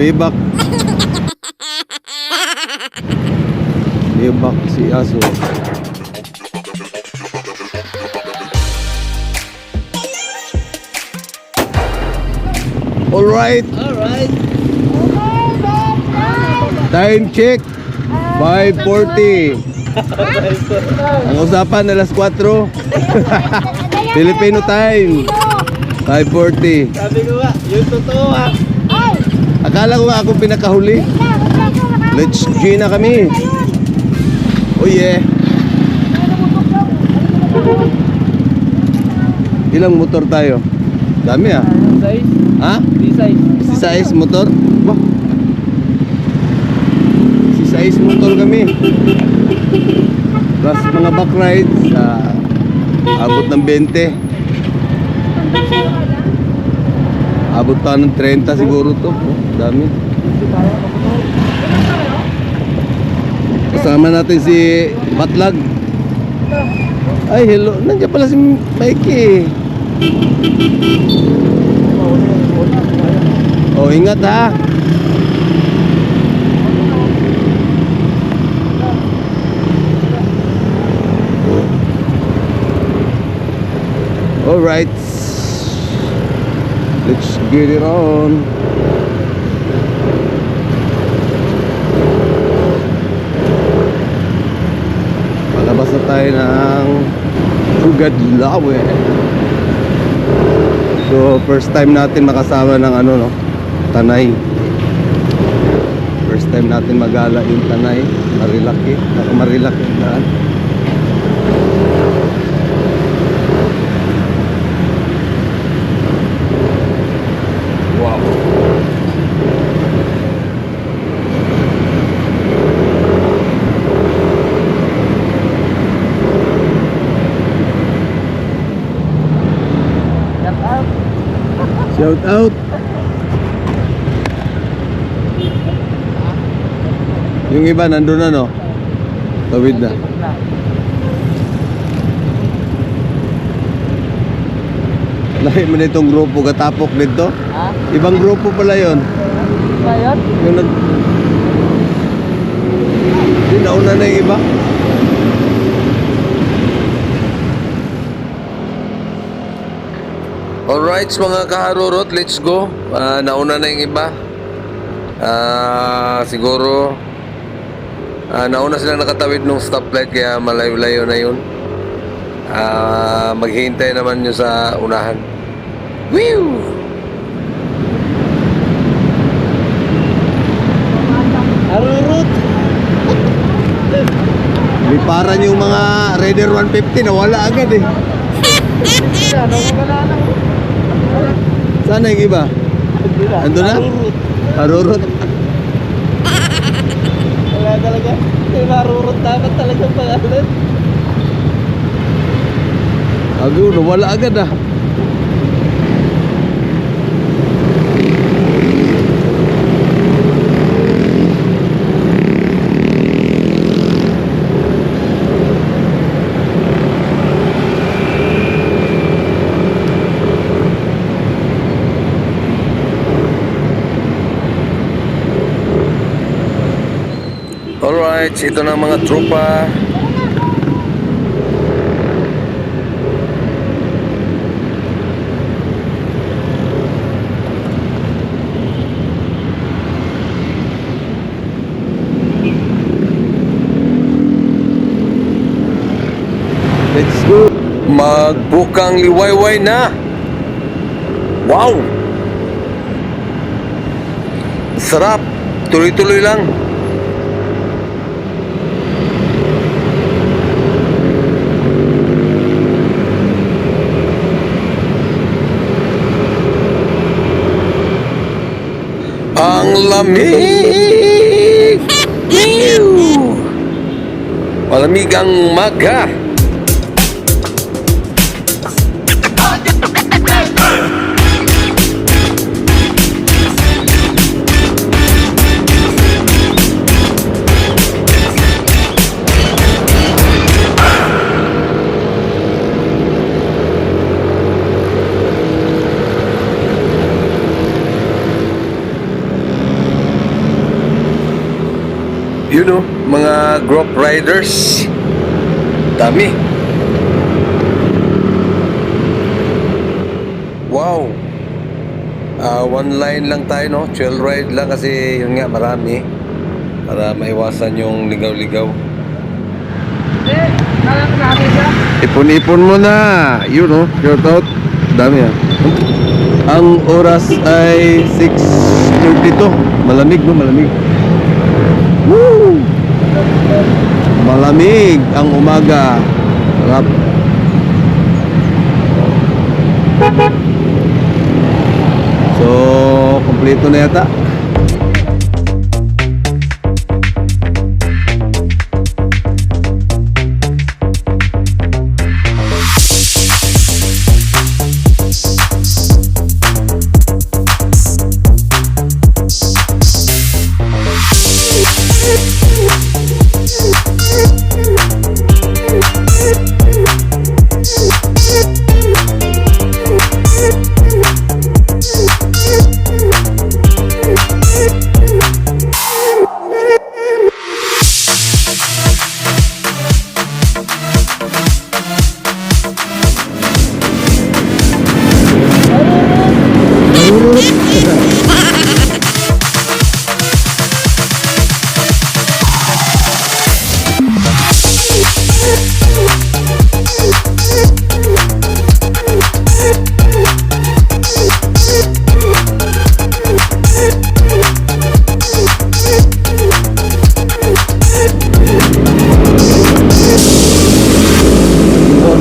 Libak. Libak si aso. Alright. Alright. Time check. 5:40. Ang usapan alas 4. Filipino time. 5:40. Sabi ko nga, yung totoo ha. Akala ko nga ako pinakahuli. Let's G na kami. Oh yeah. Ilang motor tayo? Dami ah. Size? Ha? Size. Si size motor? Bah. Si size motor kami. Plus mga back rides abot ng 20. Abot pa ng 30 siguro to. Oh, dami. Kasama natin si Batlag. Ay, hello. Nandiyan pala si Mikey. Oh, ingat ha. All right. Let's get it on. Palabas na tayo ng Pugadlawe. So first time natin makasama ng ano no, Tanay. First time natin magala yung Tanay. Marilaki, Marilaki na. Wow. Shout out. Yung iba nandun na no. Tawid na. Lahi mo na itong grupo katapok dito. Ha? Ibang grupo pala yon. Ba yun? Yung nag... Hindi, nauna na yung iba. Alright mga kaharurot, let's go. Nauna na yung iba. Siguro nauna sila nakatawid ng stoplight kaya malayo-layo na yun. Maghihintay naman nyo sa unahan. Woo! Arurut! Liparan yung mga Raider 150 na wala agad eh. Ano ko ba na? Sana yung iba? Ando na? Arurut. Harurot. Wala talaga. Yung marurut dapat talaga pangalan. Agad, wala agad ah. Alright, ito na mga tropa. Let's go. Magbukang liwayway na. Wow. Sarap. Tuloy-tuloy lang. Ang lamig. Malamig ang umaga. You know, mga group riders. Dami. Wow. One line lang tayo, no? Trail ride lang kasi yun nga, marami. Para maiwasan yung ligaw-ligaw. Ipon-ipon mo na. Yun, no? Shout out. Dami, ah. Ang oras ay 6:32. Malamig, no? Malamig. Woo! Malamig ang umaga. Sarap. So, kompleto na yata.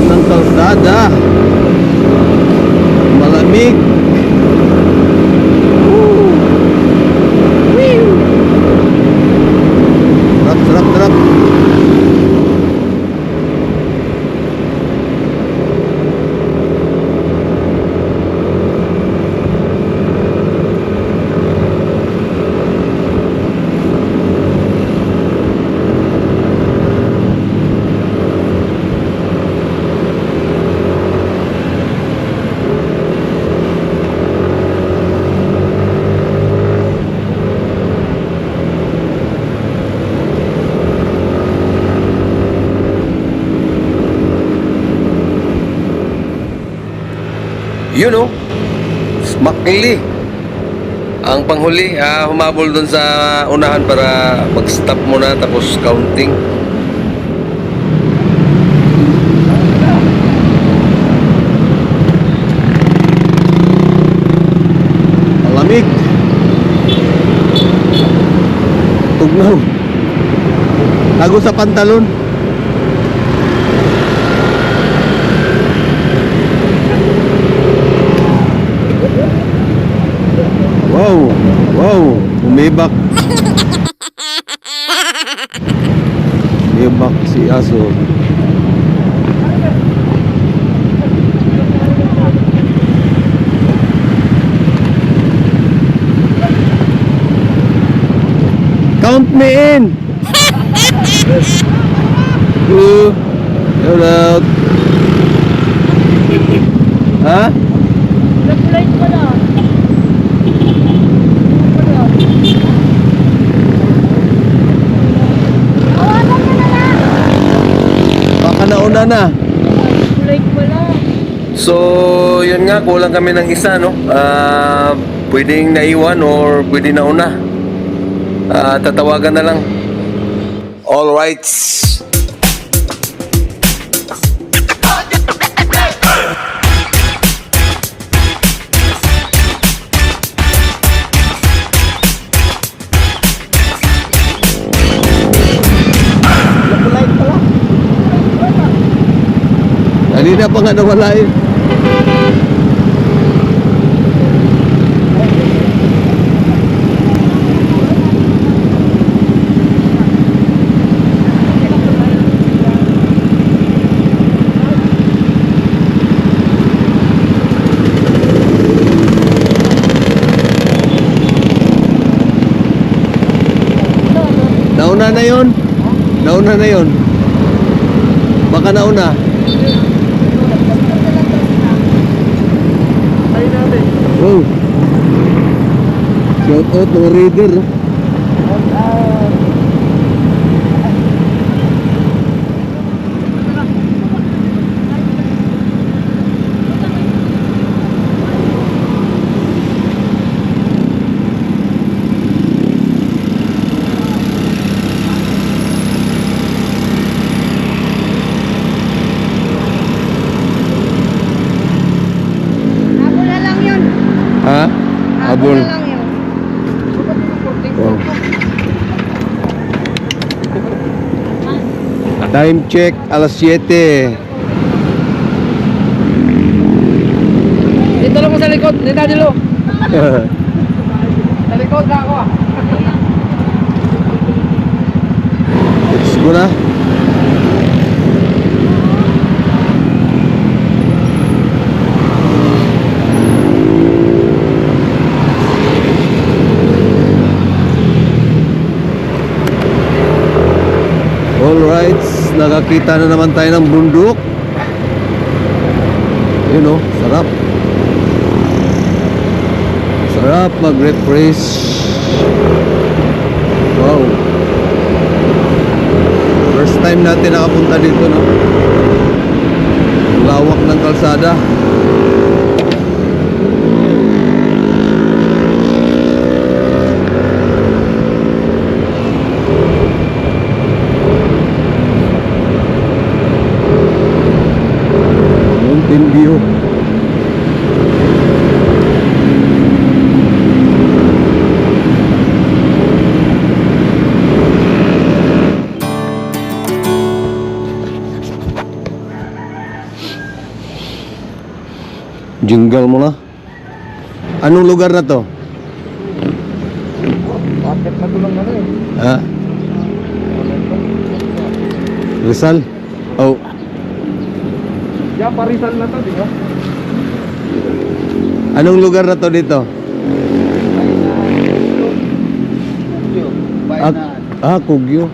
Ng kalsada. Malamig. Sarap. You know, smakli. Ang panghuli, humabol dun sa unahan para mag-stop muna tapos counting. Malamig. Tugnaw. Tago sa pantalon. Wow, umibak. Umibak si aso. Count me in. Shout out. Ha? Nag-light pa na. Baka nauna na. Nag-light pa na. So, yun nga, kulang kami ng isa, no? Pwedeng naiwan or pwede nauna. Tatawagan na lang. All rights. Kanina pa nga nawala eh. Nauna na yun. Nauna na yun. Baka nauna. Oh. Shout out mga reader. habol. lang yun. Oh. Time check, alas 7. Dito lang mo sa likod, dito dilo. Sa likod na ako. Let's go na. Alright, nakakita na naman tayo ng bundok. Yun oh, sarap. Sarap mag-refresh. Wow. First time natin nakapunta dito, no? Lawak ng kalsada. Mountain view. Jingle mo na. Anong lugar na to? Bakit na tulong ano eh? Ha? Rizal? Oh. Yeah, Parizal na to, di ba? Anong lugar na to dito? Kugyo.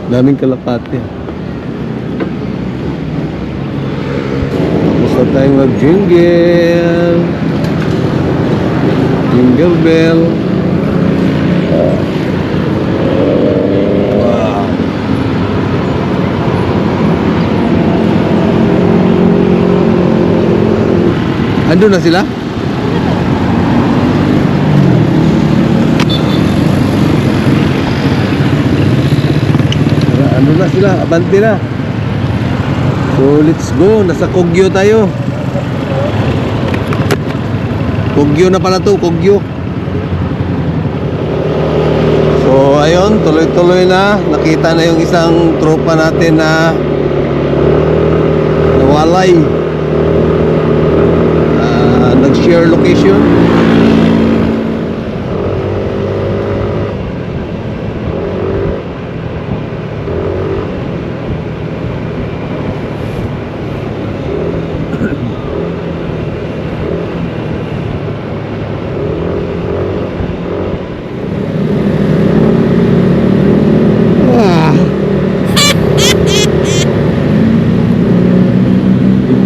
Daming kalapate. Tapos na tayong mag-jingle. Jingle bell. Wow. Andun na sila? Andun na sila, abante na. So let's go, nasa Kogyo tayo. Kogyo na pala to, Kogyo. So ayun, tuloy-tuloy na. Nakita na yung isang tropa natin na nawalay. Nag-share location.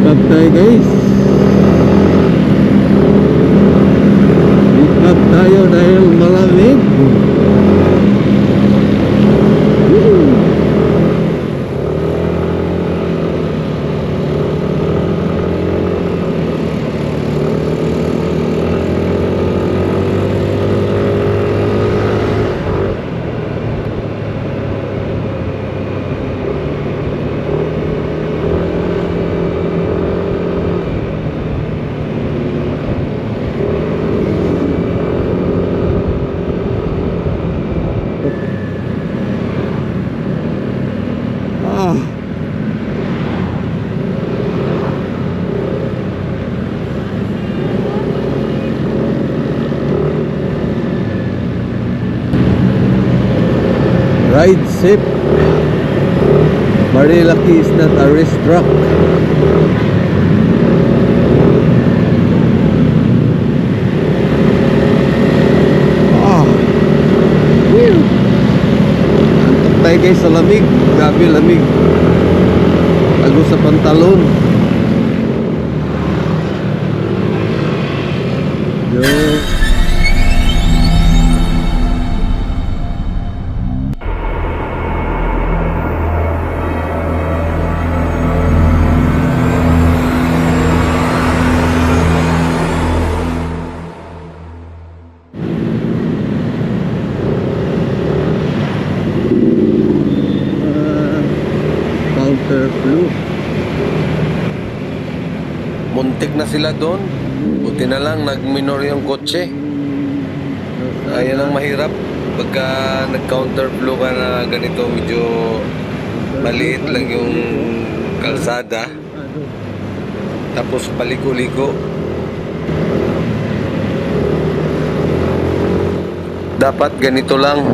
Ikat tayo guys. Ikat tayo dahil malamig. Ride safe. Marilaki is not a race track. Antok tayo guys sa lamig. Grabe lamig. Tago sa pantalon. Yo. Counter flu. muntik na sila doon. Buti na lang nag-minor yung kotse. Ayan ang mahirap pagka nag-counterflow ka na ganito, medyo maliit lang yung kalsada. Tapos paliko-liko. Dapat ganito lang.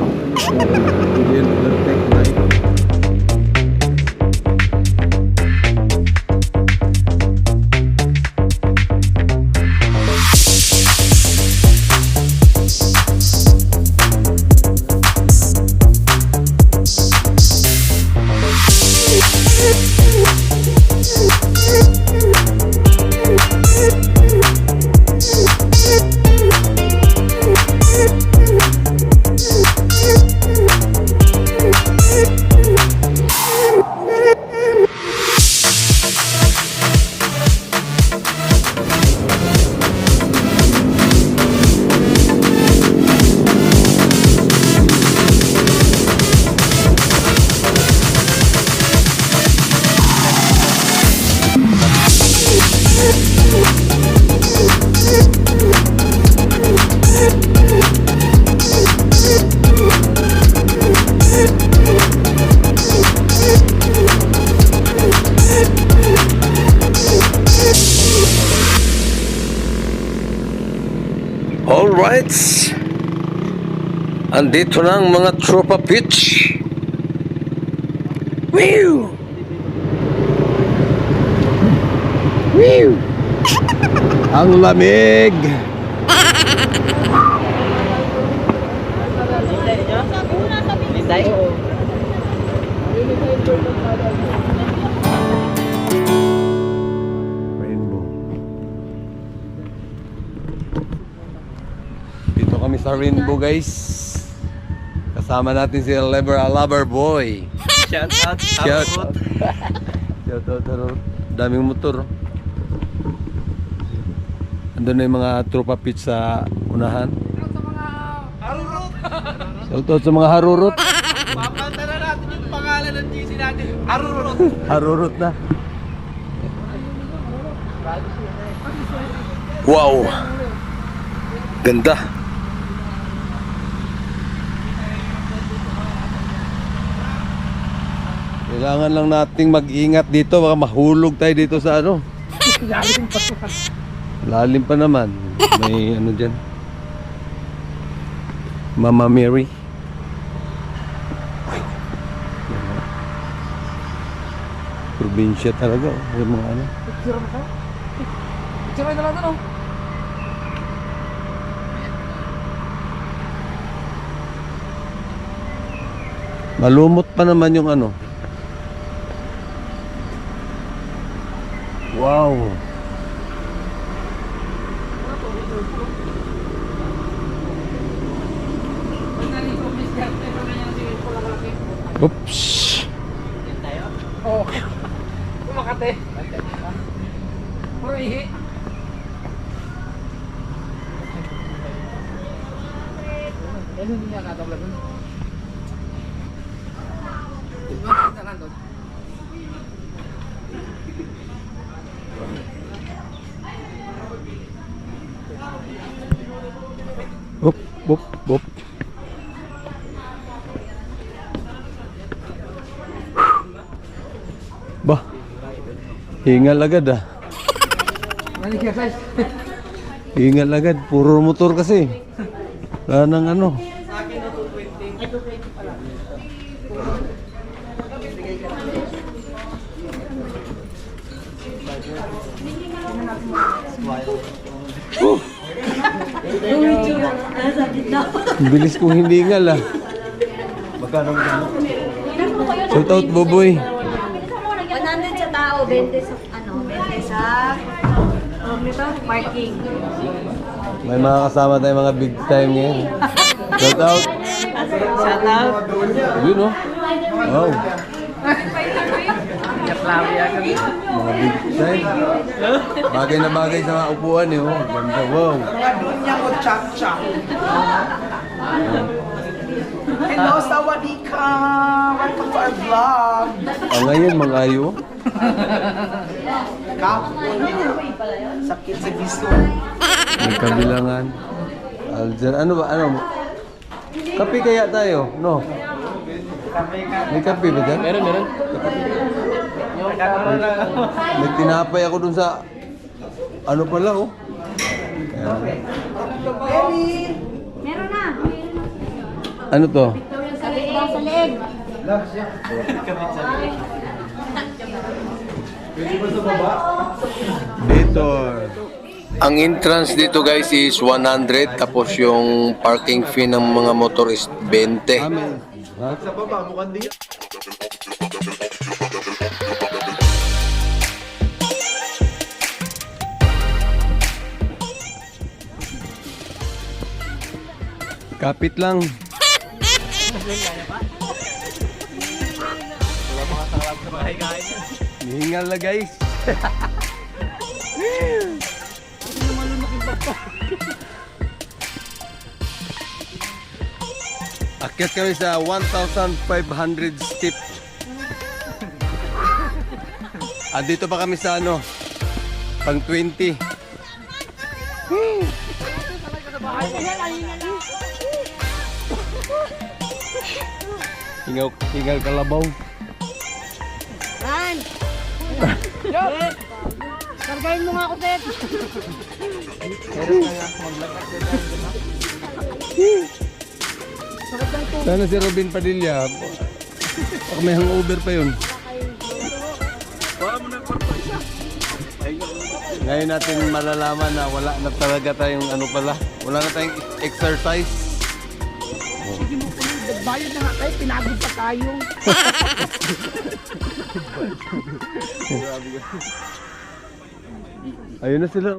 Alright. Andito na ang mga tropa pitch. Whew! Whew! Ang lamig! Hintay? Rainbow. Dito kami sa Rainbow, guys. Kasama natin si Lover Boy. Shout out. Shout out. Shout out, Harurot. Daming motor. Andun na yung mga tropa pitch sa unahan. Shout out sa mga Harurot. Papanta na natin yung pangalan ng GC natin. Harurot. Harurot na. Wow! Ganda! Kailangan lang nating mag-ingat dito, baka mahulog tayo dito sa ano. Lalim pa naman. May ano dyan. Mama Mary. Probinsya talaga. Yung mga ano. Picture na lang ito, no? Malumot pa naman yung ano. Wow. Oops. Oo. Makate. Puro ihi. Ano hindi niya katabla dun? Makita lang dun. Op, op, op. Bah. Hingal agad ah. Manikya guys. Hingal agad. Puro motor kasi. Wala nang ano. Sa akin na 220. Ay, 220 pala. Ang bilis kong hiningal ah. Shout out Boboy. 100 sa tao, 20 sa ano, 20 sa nito, parking. May mga kasama tayong mga big time ngayon. Shout out. Shout out. Yun oh. Wow. Kaklawya kami. Mga big time. Bagay na bagay sa mga upuan eh. Oh. Ganda. Wow. Mga dunya ko chak-chak. Hello, sawadika! Welcome to our vlog. Ngayon mga ayo. Kapon. Sakit sa giso. May kabilangan. Alger, ano ba? Ano? Kape kaya tayo? No? May kape ba dyan? Meron. May tinapay ako dun sa... Ano pala, oh? Ayan. Meron na. Ano to? Sabi daw sa leeg. Dito. Ang entrance dito guys is 100 tapos yung parking fee ng mga motor is 20. Sa baba, mukhang di. Kapit lang. Hingal na guys. Akyat kami sa 1,500 steep. Dito pa kami sa ano, pang 20. Hingal kalabaw. Ran! Kargahin mo nga ako, Seth. Sana si Robin Padilla. Baka may hangover pa yun. Ngayon natin malalaman na wala na talaga tayong ano pala. Wala na tayong exercise. Sige mo po, bayad na nga tayo, pinagod pa tayo. Ayun na sila.